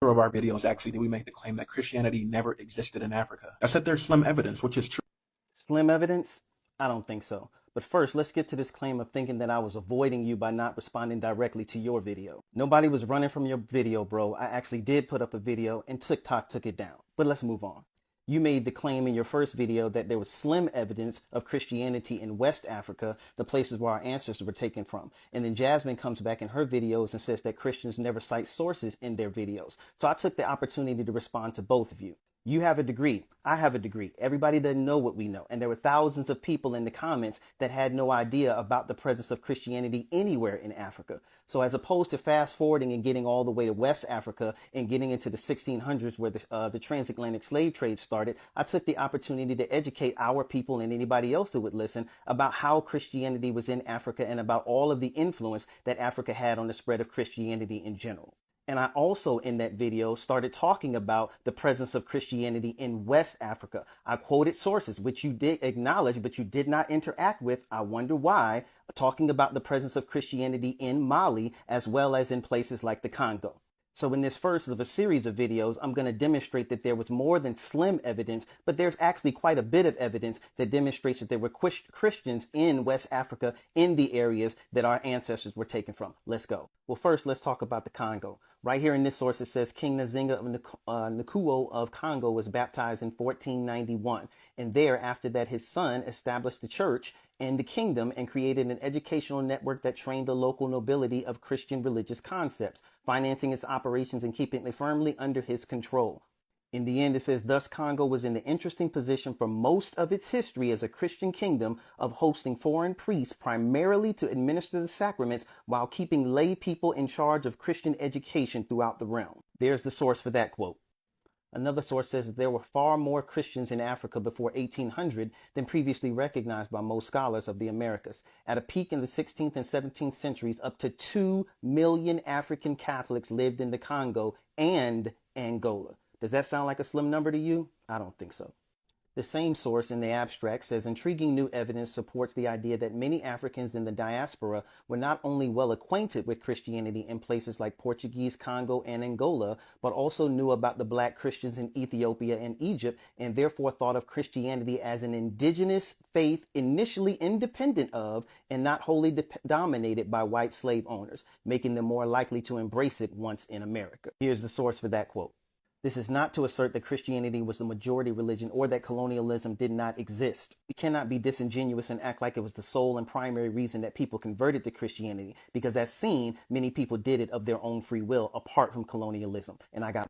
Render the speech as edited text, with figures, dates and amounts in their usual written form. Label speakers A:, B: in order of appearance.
A: of our videos, actually, did we make the claim that Christianity never existed in Africa. I said there's slim evidence, which is true.
B: Slim evidence? I don't think so. But first, let's get to this claim of thinking that I was avoiding you by not responding directly to your video. Nobody was running from your video, bro. I actually did put up a video and TikTok took it down. But let's move on. You made the claim in your first video that there was slim evidence of Christianity in West Africa, the places where our ancestors were taken from. And then Jasmine comes back in her videos and says that Christians never cite sources in their videos. So I took the opportunity to respond to both of you. You have a degree. I have a degree. Everybody doesn't know what we know. And there were thousands of people in the comments that had no idea about the presence of Christianity anywhere in Africa. So as opposed to fast forwarding and getting all the way to West Africa and getting into the 1600s where the transatlantic slave trade started, I took the opportunity to educate our people and anybody else who would listen about how Christianity was in Africa and about all of the influence that Africa had on the spread of Christianity in general. And I also, in that video, started talking about the presence of Christianity in West Africa. I quoted sources, which you did acknowledge, but you did not interact with. I wonder why, talking about the presence of Christianity in Mali, as well as in places like the Congo. So in this first of a series of videos, I'm going to demonstrate that there was more than slim evidence, but there's actually quite a bit of evidence that demonstrates that there were Christians in West Africa in the areas that our ancestors were taken from. Let's go. Well, first, let's talk about the Congo. Right here in this source, it says King Nzinga of Nkuwo of Congo was baptized in 1491. And there, after that, his son established the church in the kingdom and created an educational network that trained the local nobility of Christian religious concepts, financing its operations and keeping it firmly under his control. In the end, it says, thus Congo was in the interesting position for most of its history as a Christian kingdom of hosting foreign priests primarily to administer the sacraments while keeping lay people in charge of Christian education throughout the realm. There's the source for that quote. Another source says that there were far more Christians in Africa before 1800 than previously recognized by most scholars of the Americas. At a peak in the 16th and 17th centuries, up to 2 million African Catholics lived in the Congo and Angola. Does that sound like a slim number to you? I don't think so. The same source in the abstract says intriguing new evidence supports the idea that many Africans in the diaspora were not only well acquainted with Christianity in places like Portuguese Congo and Angola, but also knew about the black Christians in Ethiopia and Egypt, and therefore thought of Christianity as an indigenous faith initially independent of and not wholly dominated by white slave owners, making them more likely to embrace it once in America. Here's the source for that quote. This is not to assert that Christianity was the majority religion or that colonialism did not exist. We cannot be disingenuous and act like it was the sole and primary reason that people converted to Christianity, because as seen, many people did it of their own free will apart from colonialism. And I got